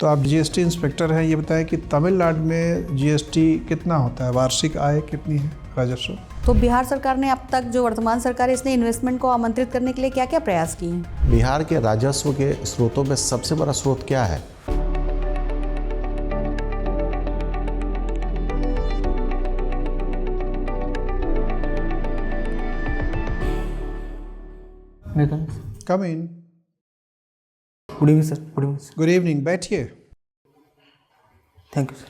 तो आप GST inspector हैं, ये बताएं कि तमिलनाडु में जीएसटी कितना होता है, वार्षिक आय कितनी है, राजस्व? तो बिहार सरकार ने अब तक, जो वर्तमान सरकार है, इसने इन्वेस्टमेंट को आमंत्रित करने के लिए क्या क्या प्रयास किए हैं? बिहार के राजस्व के स्रोतों में सबसे बड़ा स्रोत क्या है? Come in. Good evening sir. Good evening sir. Good evening, बैठिए। Thank you sir.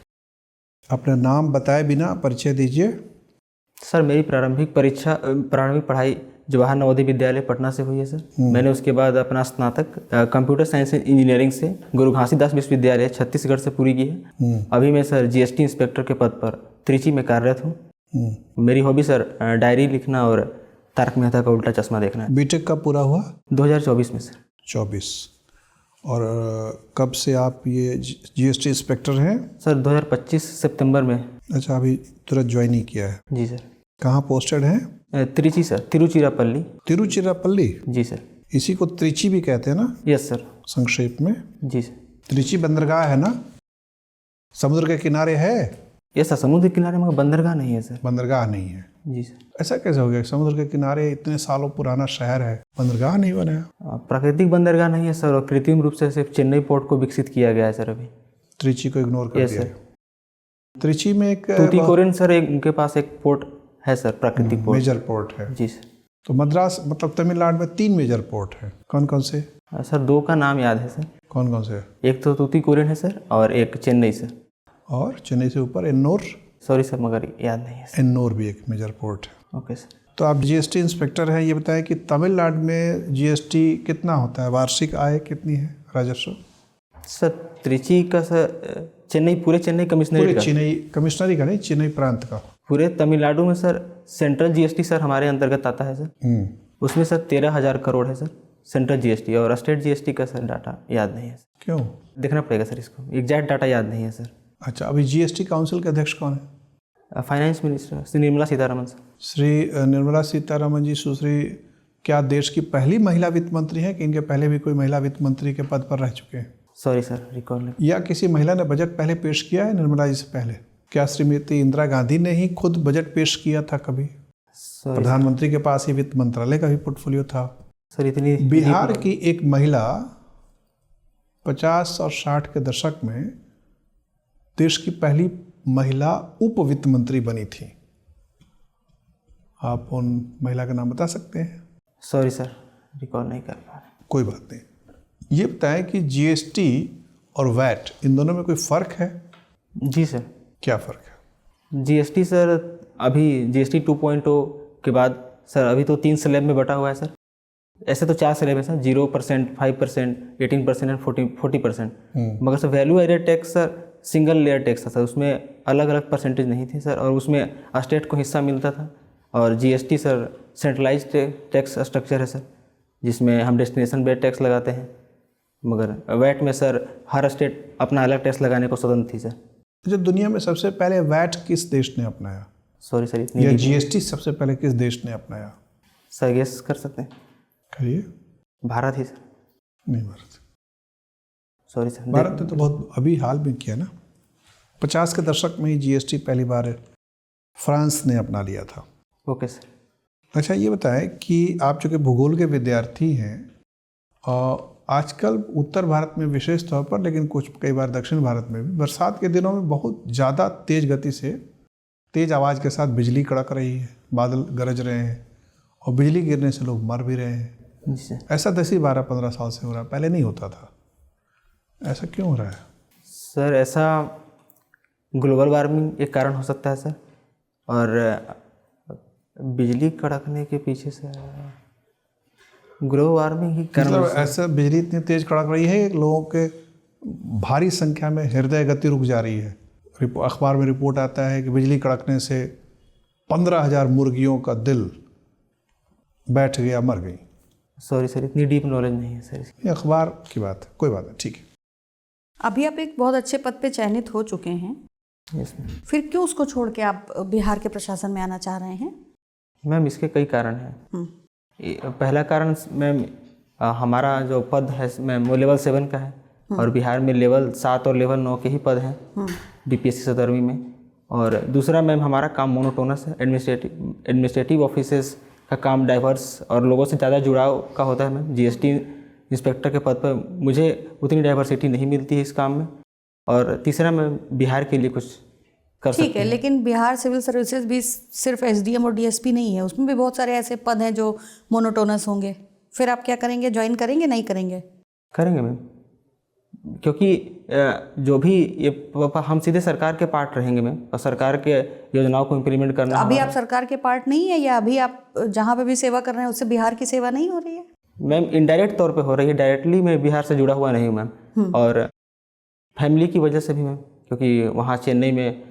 अपना नाम बताए बिना परिचय दीजिए। सर मेरी प्रारंभिक पढ़ाई जवाहर नवोदय विद्यालय पटना से हुई है सर। मैंने उसके बाद अपना स्नातक कंप्यूटर साइंस एंड इंजीनियरिंग से गुरु घासीदास विश्वविद्यालय छत्तीसगढ़ से पूरी की है। अभी मैं सर जीएसटी इंस्पेक्टर के पद पर त्रिची में कार्यरत हूँ। मेरी हॉबी सर डायरी लिखना और तारक मेहता का उल्टा चश्मा देखना है। बीटेक कब पूरा हुआ? 2024 में सर। 24। और कब से आप ये जीएसटी इंस्पेक्टर हैं? सर 2025 सितंबर में। अच्छा, अभी तुरंत ज्वाइन ही किया है। जी सर। कहाँ पोस्टेड हैं? त्रिची सर, तिरुचिरापल्ली। तिरुचिरापल्ली? जी सर। इसी को त्रिची भी कहते हैं ना? Yes sir. संक्षेप में। जी सर। त्रिची बंदरगाह है ना? समुद्र के किनारे है? यस सर, समुद्र के किनारे मगर बंदरगाह नहीं है सर। बंदरगाह नहीं है? जी सर। ऐसा कैसे हो गया? समुद्र के किनारे इतने सालों पुराना शहर है, बंदरगाह नहीं बनाया? प्राकृतिक बंदरगाह नहीं है सर, और कृत्रिम रूप से सिर्फ चेन्नई पोर्ट को विकसित किया गया है सर अभी। त्रिची को इग्नोर कर यस दिया सर। है। त्रिची में एक तूतीकोरिन सर, एक उनके पास एक पोर्ट है सर, प्राकृतिक पोर्ट। मेजर पोर्ट है। जी सर। तो मद्रास मतलब तमिलनाडु में 3 मेजर पोर्ट है। कौन कौन से? सर 2 का नाम याद है सर। कौन कौन से? एक तो तूतीकोरिन है सर, और एक चेन्नई सर। और चेन्नई से ऊपर एन्नोर? सॉरी सर, मगर याद नहीं है सर। एन्नोर भी एक मेजर पोर्ट है। Okay sir. तो आप जीएसटी इंस्पेक्टर हैं, ये बताएं कि तमिलनाडु में जीएसटी कितना होता है, वार्षिक आय कितनी है, राजस्व? सर त्रिची का सर, चेन्नई, पूरे चेन्नई कमिश्नरेट का। चेन्नई कमिश्नरी का नहीं, चेन्नई प्रांत का। पूरे तमिलनाडु में सर सेंट्रल जीएसटी सर हमारे अंतर्गत आता है सर। उसमें सर 13,000 करोड़ है सर सेंट्रल जीएसटी, और स्टेट जीएसटी का सर डाटा याद नहीं है सर। क्यों? देखना पड़ेगा सर, इसको एग्जैक्ट डाटा याद नहीं है सर। अच्छा, अभी जीएसटी काउंसिल के अध्यक्ष कौन है? Finance minister Shri Nirmala Sitharaman sir. Shri Nirmala Sitharaman ji Sushri क्या देश की पहली महिला वित्त मंत्री हैं कि इनके पहले भी कोई महिला वित्त मंत्री के पद पर रह चुके हैं? सॉरी सर, रिकॉल नहीं। या किसी महिला ने बजट पहले पेश किया है निर्मला जी से पहले? क्या श्रीमती इंदिरा गांधी ने ही खुद बजट पेश किया था कभी? प्रधानमंत्री के पास ही वित्त मंत्रालय का भी पोर्टफोलियो था। सर इतनी बिहार की एक महिला 50 और 60 के दशक में देश की पहली महिला उप वित्त मंत्री बनी थी। आप उन महिला का नाम बता सकते हैं? सॉरी सर, रिकॉल नहीं कर पा रहे। कोई बात नहीं। ये बताएं कि जीएसटी और वैट, इन दोनों में कोई फ़र्क है? जी सर। क्या फ़र्क है? जीएसटी सर अभी जीएसटी 2.0 के बाद सर अभी तो 3 स्लैब में बटा हुआ है सर। ऐसे तो 4 स्लैब है सर, 0%, 5%, 18% एंड 40%। मगर sir value added tax sir single layer tax था सर, उसमें अलग अलग परसेंटेज नहीं थे सर, और उसमें स्टेट को हिस्सा मिलता था। और GST sir centralize tax structure है सर, जिसमें हम डेस्टिनेशन बेस्ड टैक्स लगाते हैं, मगर वैट में सर हर स्टेट अपना अलग टैक्स लगाने को स्वतंत्र थी सर। जो दुनिया में सबसे पहले वैट किस देश ने अपनाया? सॉरी सर, इतनी या जीएसटी सबसे पहले किस देश ने अपनाया? सर गेस कर सकते हैं? करिए। भारत ही सर। नहीं, भारत। सॉरी सर, भारत ने तो बहुत अभी हाल में किया ना। 50 के दशक में ही जीएसटी पहली बार फ्रांस ने अपना लिया था। Okay sir. अच्छा, ये बताएं कि आप चूँकि भूगोल के विद्यार्थी हैं, और आजकल उत्तर भारत में विशेष तौर पर, लेकिन कई बार दक्षिण भारत में भी बरसात के दिनों में बहुत ज़्यादा तेज़ गति से, तेज़ आवाज़ के साथ बिजली कड़क रही है, बादल गरज रहे हैं, और बिजली गिरने से लोग मर भी रहे हैं। जी सर। ऐसा 10, 12, 15 साल से हो रहा है, पहले नहीं होता था। ऐसा क्यों हो रहा है? सर ऐसा ग्लोबल वार्मिंग एक कारण हो सकता है सर, और बिजली कड़कने के पीछे से ग्लोबल वार्मिंग ही कारण। मतलब ऐसा बिजली इतनी तेज कड़क रही है कि लोगों के भारी संख्या में हृदय गति रुक जा रही है। अखबार में रिपोर्ट आता है कि बिजली कड़कने से 15,000 मुर्गियों का दिल बैठ गया, मर गई। सॉरी सर, इतनी डीप नॉलेज नहीं है सर। ये अखबार की बात है, कोई बात नहीं, ठीक है। अभी आप एक बहुत अच्छे पद पे चयनित हो चुके हैं, यस मैम। फिर क्यों उसको छोड़ के आप बिहार के प्रशासन में आना चाह रहे हैं? मैम इसके कई कारण हैं। पहला कारण मैम हमारा जो पद है मैम वो लेवल 7 का है, और बिहार में लेवल 7 और लेवल 9 के ही पद हैं बीपीएससी 17वीं में। और दूसरा मैम हमारा काम मोनोटोनस है, एडमिनिस्ट्रेटिव ऑफिसेस का काम डाइवर्स और लोगों से ज़्यादा जुड़ाव का होता है मैम। जीएसटी इंस्पेक्टर के पद पर मुझे उतनी डाइवर्सिटी नहीं मिलती है इस काम में। और तीसरा मैं बिहार के लिए कुछ कर सकती हूँ। ठीक है, लेकिन बिहार सिविल सर्विसेज भी सिर्फ एसडीएम और डीएसपी नहीं है, उसमें भी बहुत सारे ऐसे पद हैं जो मोनोटोनस होंगे। फिर आप क्या करेंगे, ज्वाइन करेंगे नहीं करेंगे? करेंगे मैम, क्योंकि जो भी ये हम सीधे सरकार के पार्ट रहेंगे मैम, और सरकार के योजनाओं को इम्प्लीमेंट करना। अभी आप सरकार के पार्ट नहीं है, या अभी आप जहाँ पे भी सेवा कर रहे हैं उससे बिहार की सेवा नहीं हो रही है? मैम इनडायरेक्ट तौर पे हो रही है, डायरेक्टली मैं बिहार से जुड़ा हुआ नहीं हूँ मैम। और फैमिली की वजह से भी मैम, क्योंकि वहाँ चेन्नई में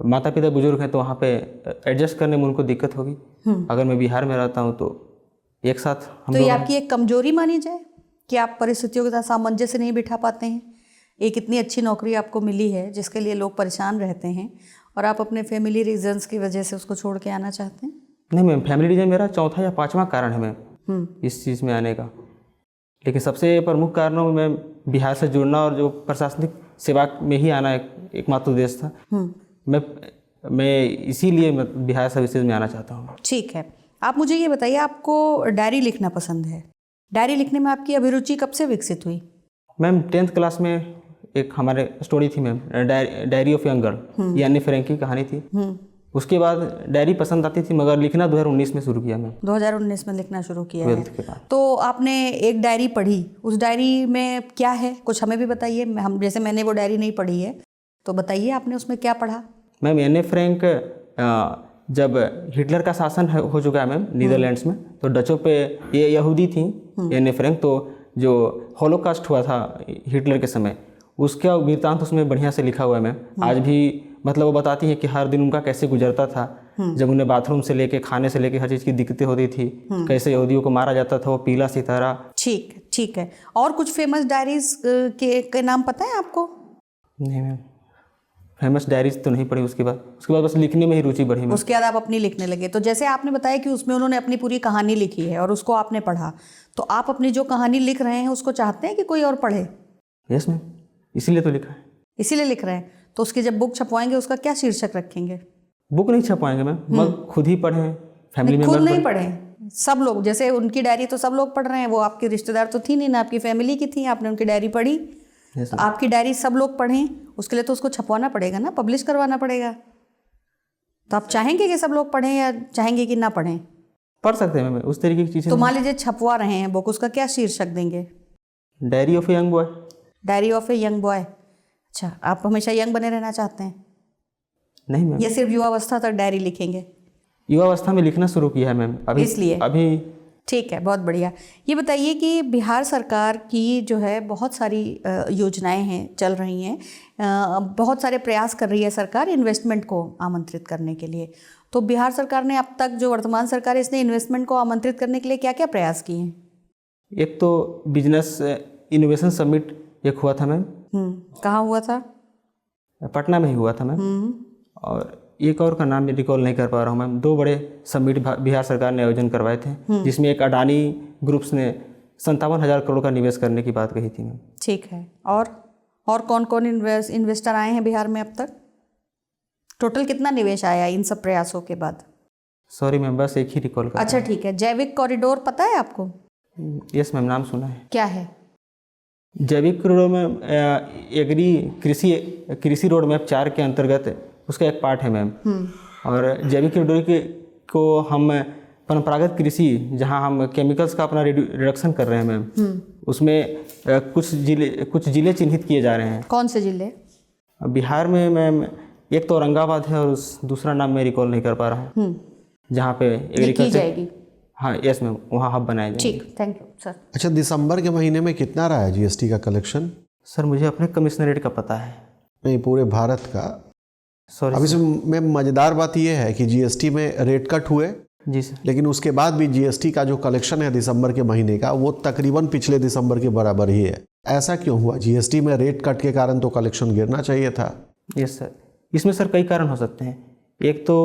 माता पिता बुजुर्ग हैं तो वहाँ पे एडजस्ट करने में उनको दिक्कत होगी। अगर मैं बिहार में रहता हूँ तो एक साथ हम तो ये आपकी एक कमजोरी मानी जाए कि आप परिस्थितियों के साथ सामंजस्य नहीं बिठा पाते हैं? एक इतनी अच्छी नौकरी आपको मिली है जिसके लिए लोग परेशान रहते हैं, और आप अपने फैमिली रीजंस की वजह से उसको छोड़ के आना चाहते हैं? नहीं मैम, फैमिली रीजन मेरा चौथा या पांचवा कारण है मैम इस चीज़ में आने का। लेकिन सबसे प्रमुख कारणों में मैम बिहार से जुड़ना और जो प्रशासनिक सेवा में ही आना एकमात्र उद्देश्य था। मैं इसीलिए बिहार सर्विसेज में आना चाहता हूँ। ठीक है, आप मुझे ये बताइए, आपको डायरी लिखना पसंद है? डायरी लिखने में आपकी अभिरुचि कब से विकसित हुई? मैम 10th क्लास में एक हमारे स्टोरी थी ma'am, diary of young girl, ये अन्नी फ्रैंक की कहानी थी। उसके बाद डायरी पसंद आती थी, मगर लिखना 2019 में शुरू किया मैम। 2019 में लिखना शुरू किया है। 12th के बाद। तो आपने एक डायरी पढ़ी, उस डायरी में क्या है कुछ हमें भी बताइए। हम जैसे मैंने वो डायरी नहीं पढ़ी है तो बताइए आपने उसमें क्या पढ़ा? मैम एने फ्रैंक जब हिटलर का शासन हो चुका है मैम नीदरलैंड्स में, तो डचों पे ये यहूदी थी एने फ्रैंक, तो जो हॉलोकास्ट हुआ था हिटलर के समय उसका वृत्तांत उसमें बढ़िया से लिखा हुआ है मैम। आज भी मतलब वो बताती है कि हर दिन उनका कैसे गुजरता था, जब उन्हें बाथरूम से लेके खाने से लेके हर चीज़ की दिक्कतें होती थी, कैसे यहूदियों को मारा जाता था, वो पीला सितारा। ठीक है। और कुछ फेमस डायरीज के नाम पता है आपको? नहीं मैम, फेमस डायरीज तो नहीं पढ़ी। उसके बाद बस लिखने में ही रुचि बढ़ी मैम। उसके बाद आप अपनी लिखने लगे। तो जैसे आपने बताया कि उसमें उन्होंने अपनी पूरी कहानी लिखी है और उसको आपने पढ़ा, तो आप अपनी जो कहानी लिख रहे हैं उसको चाहते हैं कि कोई और पढ़े? यस मैम, इसीलिए तो लिखा है। इसीलिए लिख रहे हैं। तो उसकी जब बुक छपवाएंगे उसका क्या शीर्षक रखेंगे? बुक नहीं छपवाएंगे मैम, मगर खुद ही पढ़ें, फैमिली मेंबर खुद नहीं पढ़ें, सब लोग। जैसे उनकी डायरी तो सब लोग पढ़ रहे हैं, वो आपके रिश्तेदार तो थी नहीं ना, आपकी फैमिली की थी, आपने उनकी डायरी पढ़ी। तो आपकी डायरी सब लोग पढ़ें, उसके लिए तो उसको छपवाना पड़ेगा ना, पब्लिश करवाना पड़ेगा। तो आप चाहेंगे कि सब लोग पढ़ें या चाहेंगे कि ना पढ़ें? पढ़ सकते हैं मैम, उस तरीके की चीज़ें। तो मान लीजिए छपवा रहे हैं बुक, उसका क्या शीर्षक देंगे? Diary of a young boy. Diary of a young boy. अच्छा, आप हमेशा यंग बने रहना चाहते हैं? नहीं मैम, या सिर्फ युवावस्था तक डायरी लिखेंगे? युवावस्था में लिखना शुरू किया है मैम अभी, इसलिए अभी। ठीक है, बहुत बढ़िया। ये बताइए कि बिहार सरकार की जो है बहुत सारी योजनाएं हैं, चल रही हैं, बहुत सारे प्रयास कर रही है सरकार इन्वेस्टमेंट को आमंत्रित करने के लिए। तो बिहार सरकार ने अब तक, जो वर्तमान सरकार है, इसने इन्वेस्टमेंट को आमंत्रित करने के लिए क्या क्या प्रयास किए हैं? एक तो बिजनेस इनोवेशन समिट एक हुआ था मैम। कहाँ हुआ था? पटना में ही हुआ था मैम। और एक और का नाम मैं रिकॉल नहीं कर पा रहा हूँ मैम। 2 बड़े समिट बिहार सरकार ने आयोजन करवाए थे, जिसमें एक अडानी ग्रुप्स ने 57,000 करोड़ का निवेश करने की बात कही थी मैम। ठीक है। और कौन कौन इन्वेस्टर आए हैं बिहार में अब तक? टोटल कितना निवेश आया इन सब प्रयासों के बाद? सॉरी मैम, बस एक ही रिकॉल कर। अच्छा ठीक है। जैविक कॉरिडोर पता है आपको? यस मैम, नाम सुना है। क्या है? जैविक कॉरिडोर में एग्री कृषि रोड मैप 4 के अंतर्गत उसका एक पार्ट है मैम। और जैविक कॉरिडोर को हम परंपरागत कृषि, जहां हम केमिकल्स का अपना रिडक्शन कर रहे हैं मैम, उसमें कुछ जिले चिन्हित किए जा रहे हैं। कौन से जिले? बिहार में मैम एक तो औरंगाबाद है और दूसरा नाम मैं रिकॉल नहीं कर पा रहा हूँ, जहाँ पे एग्रीकल्चर जाएगी। हाँ यस मैम, वहाँ हब बनाए जाएंगे। ठीक, थैंक यू सर। अच्छा, दिसंबर के महीने में कितना रहा है जीएसटी का कलेक्शन? सर मुझे अपने कमिश्नरेट का पता है। नहीं, पूरे भारत का। सॉरी। अब इसमें मज़ेदार बात यह है कि जीएसटी में रेट कट हुए जी सर, लेकिन उसके बाद भी जीएसटी का जो कलेक्शन है दिसंबर के महीने का, वो तकरीबन पिछले दिसंबर के बराबर ही है। ऐसा क्यों हुआ? जीएसटी में रेट कट के कारण तो कलेक्शन गिरना चाहिए था। यस सर, इसमें सर कई कारण हो सकते हैं। एक तो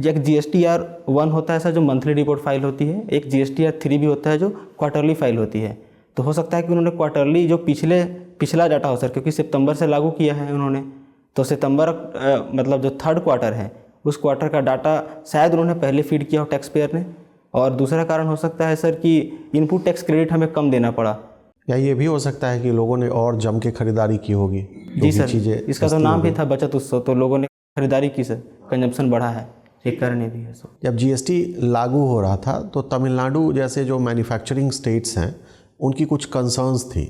एक GSTR 1 होता है सर, जो मंथली रिपोर्ट फाइल होती है। एक GSTR 3 भी होता है, जो क्वार्टरली फाइल होती है। तो हो सकता है कि उन्होंने क्वार्टरली जो पिछला डाटा हो सर, क्योंकि सितंबर से लागू किया है उन्होंने, तो सितंबर मतलब जो थर्ड क्वार्टर है उस क्वार्टर का डाटा शायद उन्होंने पहले फीड किया हो टैक्स पेयर ने। और दूसरा कारण हो सकता है सर कि इनपुट टैक्स क्रेडिट हमें कम देना पड़ा, या ये भी हो सकता है कि लोगों ने और जम के खरीदारी की होगी। जी सर, इसका तो नाम भी था बचत उत्सव, तो लोगों ने खरीदारी की सर, कंजम्पशन बढ़ा है, एक कारण ये भी है सर। जब जीएसटी लागू हो रहा था तो तमिलनाडु जैसे जो मैन्युफैक्चरिंग स्टेट्स हैं उनकी कुछ कंसर्न्स थी।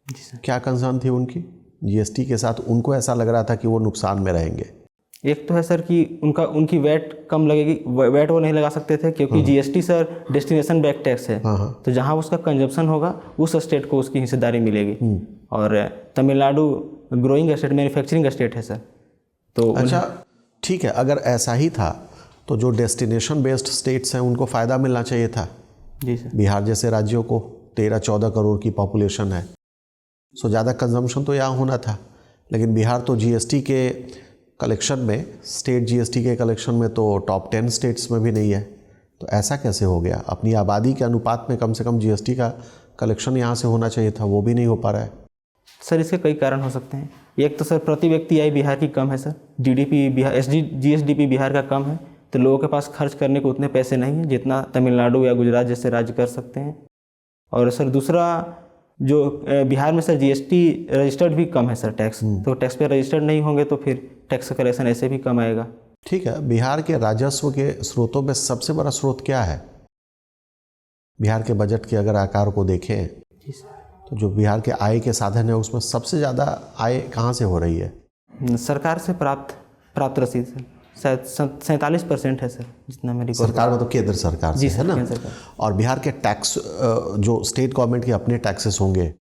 जी सर। क्या कंसर्न थी उनकी जीएसटी के साथ? उनको ऐसा लग रहा था कि वो नुकसान में रहेंगे। एक तो है सर कि उनकी वैट कम लगेगी, वैट वो नहीं लगा सकते थे क्योंकि GST sir destination back tax है, तो जहाँ उसका कंजप्शन होगा उस स्टेट को उसकी हिस्सेदारी मिलेगी। और Tamil Nadu growing state, manufacturing state है सर, तो अच्छा ठीक है, अगर ऐसा ही था तो जो डेस्टिनेशन बेस्ड स्टेट्स हैं उनको फ़ायदा मिलना चाहिए था। जी सर। बिहार जैसे राज्यों को 13-14 करोड़ की पॉपुलेशन है, सो ज़्यादा कंजम्पशन तो यहाँ होना था, लेकिन बिहार तो जीएसटी के कलेक्शन में, स्टेट जीएसटी के कलेक्शन में तो टॉप 10 स्टेट्स में भी नहीं है। तो ऐसा कैसे हो गया? अपनी आबादी के अनुपात में कम से कम जीएसटी का कलेक्शन यहाँ से होना चाहिए था, वो भी नहीं हो पा रहा है। सर इसके कई कारण हो सकते हैं। एक तो सर प्रति व्यक्ति आय बिहार की कम है sir, GDP Bihar GSDP Bihar का कम है, तो लोगों के पास खर्च करने को उतने पैसे नहीं हैं जितना तमिलनाडु या गुजरात जैसे राज्य कर सकते हैं। और सर दूसरा, जो बिहार में सर जीएसटी रजिस्टर्ड भी कम है सर टैक्स, तो टैक्स पे रजिस्टर्ड नहीं होंगे तो फिर टैक्स कलेक्शन ऐसे भी कम आएगा। ठीक है, बिहार के राजस्व के स्रोतों में सबसे बड़ा स्रोत क्या है? बिहार के बजट के अगर आकार को देखें तो जो बिहार के आय के साधन है उसमें सबसे ज़्यादा आय कहाँ से हो रही है? सरकार से प्राप्त रसीद सर, शायद 47% है सर, जितना मेरी सरकार में तो केंद्र सरकार से है ना। और बिहार के टैक्स, जो स्टेट गवर्नमेंट के अपने टैक्सेस होंगे,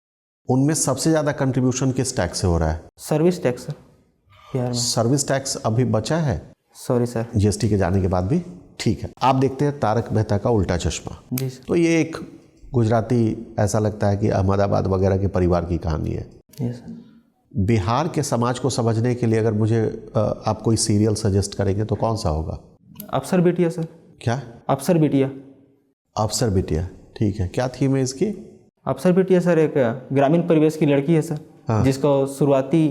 उनमें सबसे ज़्यादा कंट्रीब्यूशन किस टैक्स से हो रहा है? सर्विस टैक्स सर बिहार में। सर्विस टैक्स अभी बचा है सॉरी सर, जीएसटी के जाने के बाद भी। ठीक है, आप देखते हैं तारक मेहता का उल्टा चश्मा। जी सर। तो ये एक गुजराती, ऐसा लगता है कि अहमदाबाद वगैरह के परिवार की कहानी है। Yes sir. बिहार के समाज को समझने के लिए अगर मुझे आप कोई सीरियल सजेस्ट करेंगे तो कौन सा होगा? अफसर बिटिया सर। क्या? अफसर बिटिया। अफसर बिटिया, ठीक है। क्या थीम है इसकी? अफसर बिटिया सर एक ग्रामीण परिवेश की लड़की है सर, हाँ। जिसका शुरुआती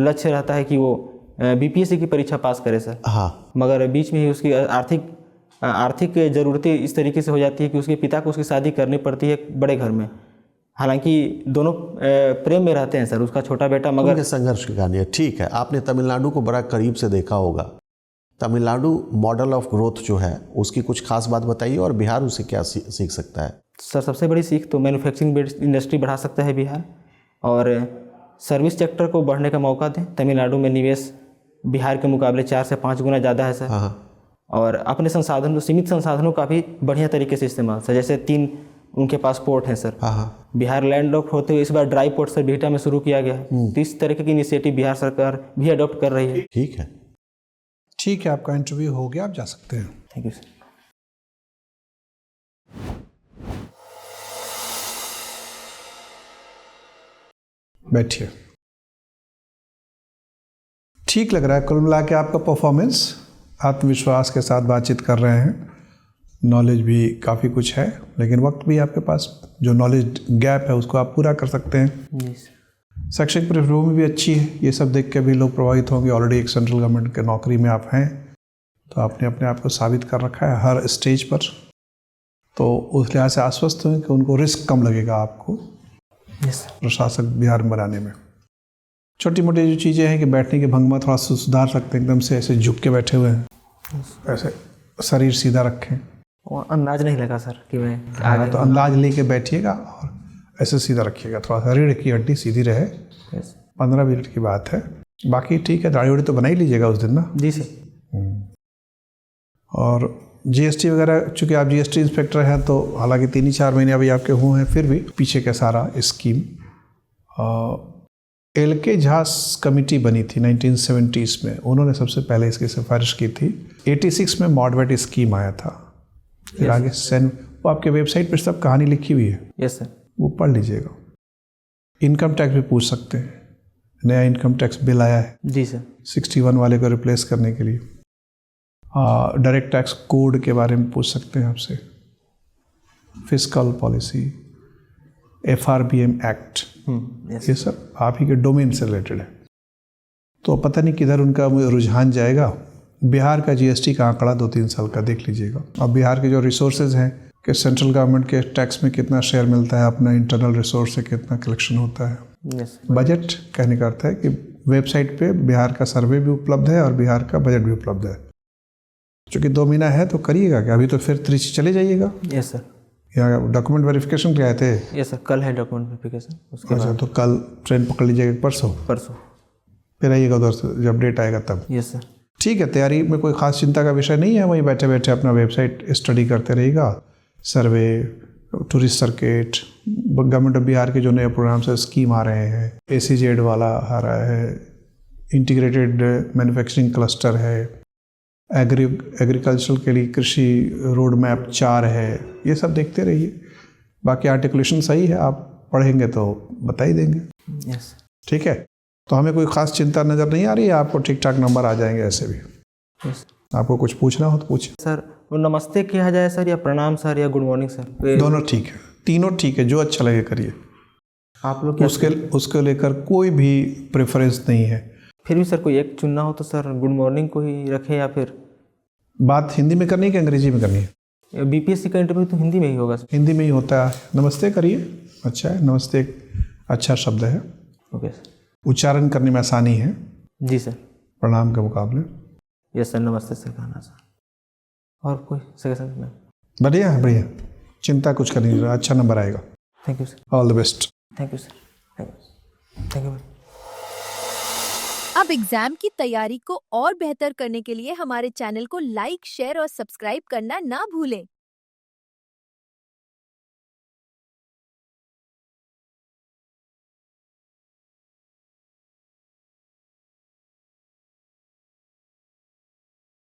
लक्ष्य रहता है कि वो बीपीएससी की परीक्षा पास करे सर। हाँ। मगर बीच में ही उसकी आर्थिक ज़रूरतें इस तरीके से हो जाती है कि उसके पिता को उसकी शादी करनी पड़ती है बड़े घर में। हालांकि दोनों प्रेम में रहते हैं सर, उसका छोटा बेटा, मगर उनके संघर्ष की कहानी है। ठीक है, आपने तमिलनाडु को बड़ा करीब से देखा होगा। तमिलनाडु मॉडल ऑफ ग्रोथ जो है उसकी कुछ खास बात बताइए, और बिहार उसे क्या सीख सकता है? सर सबसे बड़ी सीख तो मैन्युफैक्चरिंग इंडस्ट्री बढ़ा सकता है बिहार, और सर्विस सेक्टर को बढ़ने का मौका दें। तमिलनाडु में निवेश बिहार के मुकाबले 4 से 5 गुना ज़्यादा है सर। हाँ। और अपने सीमित संसाधनों का भी बढ़िया तरीके से इस्तेमाल सर, जैसे 3 उनके पास पोर्ट हैं सर। हाँ। बिहार लैंड लॉक होते हुए इस बार ड्राई पोर्ट सर बिहटा में शुरू किया गया है, तो इस तरीके की इनिशिएटिव बिहार सरकार भी अडॉप्ट कर रही है। ठीक है, ठीक है, आपका इंटरव्यू हो गया, आप जा सकते हैं। Thank you sir. बैठिए। ठीक लग रहा है कुल मिला के आपका परफॉर्मेंस, आत्मविश्वास के साथ बातचीत कर रहे हैं, नॉलेज भी काफ़ी कुछ है, लेकिन वक्त भी आपके पास, जो नॉलेज गैप है उसको आप पूरा कर सकते हैं। जी सर। शैक्षिक पृष्ठभूमि भी अच्छी है, ये सब देख के भी लोग प्रभावित होंगे। ऑलरेडी एक सेंट्रल गवर्नमेंट के नौकरी में आप हैं, तो आपने अपने आप को साबित कर रखा है हर स्टेज पर, तो उस लिहाज से आश्वस्त हुए कि उनको रिस्क कम लगेगा आपको प्रशासक बिहार में बनाने में। छोटी मोटी जो चीज़ें हैं कि बैठने की भंगिमा थोड़ा सा सुधार सकते हैं, एकदम से ऐसे झुक के बैठे हुए हैं, ऐसे शरीर सीधा रखें। अंदाज नहीं लगा सर कि मैं हाँ, तो अंदाज लेके बैठिएगा और ऐसे सीधा रखिएगा, थोड़ा सा रीढ़ की हड्डी सीधी रहे। 15 मिनट की बात है, बाकी ठीक है। दाढ़ी वाड़ी तो बना ही लीजिएगा उस दिन ना। जी सर। और जीएसटी वगैरह, चूँकि आप जीएसटी इंस्पेक्टर हैं, तो हालांकि 3 ही 4 महीने अभी आपके हुए हैं, फिर भी पीछे का सारा स्कीम LK झा कमेटी बनी थी 1970s में, उन्होंने सबसे पहले इसकी सिफारिश की थी। 86 में मॉडवेट स्कीम आया था, फिर आगे वो आपके वेबसाइट पर सब कहानी लिखी हुई है। Yes sir. वो पढ़ लीजिएगा। इनकम टैक्स भी पूछ सकते हैं, नया इनकम टैक्स बिल आया है। जी सर। 61 वाले को रिप्लेस करने के लिए। डायरेक्ट टैक्स कोड के बारे में पूछ सकते हैं आपसे, fiscal policy, FRBM act, yes ये सब आप ही के डोमेन से रिलेटेड है। तो पता नहीं किधर उनका रुझान जाएगा। बिहार का GST का आंकड़ा 2-3 साल का देख लीजिएगा। और बिहार के जो रिसोर्सेज हैं कि सेंट्रल गवर्नमेंट के टैक्स में कितना शेयर मिलता है, अपना इंटरनल रिसोर्स से कितना कलेक्शन होता है। यस बजट कहने का अर्थ है कि वेबसाइट पे बिहार का सर्वे भी उपलब्ध है और बिहार का बजट भी उपलब्ध है। चूँकि 2 महीना है तो करिएगा क्या, अभी तो फिर त्रिची चले जाइएगा। यस सर, या डॉक्यूमेंट वेरिफिकेशन के आए थे? यस सर, कल है डॉक्यूमेंट वेरिफिकेशन, उसके अच्छा, बाद तो कल ट्रेन पकड़ लीजिएगा परसों, परसों। फिर आइएगा उधर से जब डेट आएगा तब। यस सर, ठीक है, तैयारी में कोई खास चिंता का विषय नहीं है। वहीं बैठे बैठे अपना वेबसाइट स्टडी करते रहिएगा। Survey, tourist circuit, government of Bihar के जो नए प्रोग्राम से स्कीम आ रहे हैं, ACZ वाला आ रहा है, इंटीग्रेटेड मैन्युफैक्चरिंग क्लस्टर है, एग्रीकल्चर के लिए कृषि रोड मैप 4 है, ये सब देखते रहिए। बाकी आर्टिकुलेशन सही है, आप पढ़ेंगे तो बता ही देंगे। यस ठीक है, तो हमें कोई खास चिंता नज़र नहीं आ रही है। आपको ठीक ठाक नंबर आ जाएंगे ऐसे भी। यस आपको कुछ पूछना हो तो पूछिए। सर, वो नमस्ते किया जाए सर, या प्रणाम सर, या गुड मॉर्निंग सर? दोनों ठीक है, तीनों ठीक है, जो अच्छा लगे करिए। आप लोग क्या उसके लेकर कोई भी प्रेफरेंस नहीं है। फिर भी सर कोई एक चुनना हो तो सर गुड मॉर्निंग को ही रखें, या फिर बात हिंदी में करनी है कि अंग्रेजी में करनी है? BPSC का इंटरव्यू तो हिंदी में ही होगा सर। हिंदी में ही होता है। नमस्ते करिए, अच्छा है, नमस्ते एक अच्छा शब्द है, ओके सर। उच्चारण करने में आसानी है जी सर। प्रणाम के मुकाबले। यस सर, नमस्ते सर कहना सर। और कोई सजेशन मैम? बढ़िया है, बढ़िया, चिंता कुछ करनी नहीं, अच्छा नंबर आएगा। Thank you sir. All the best. Thank you sir. Thank you ma'am. अब एग्जाम की तैयारी को और बेहतर करने के लिए हमारे चैनल को लाइक, शेयर और सब्सक्राइब करना ना भूलें।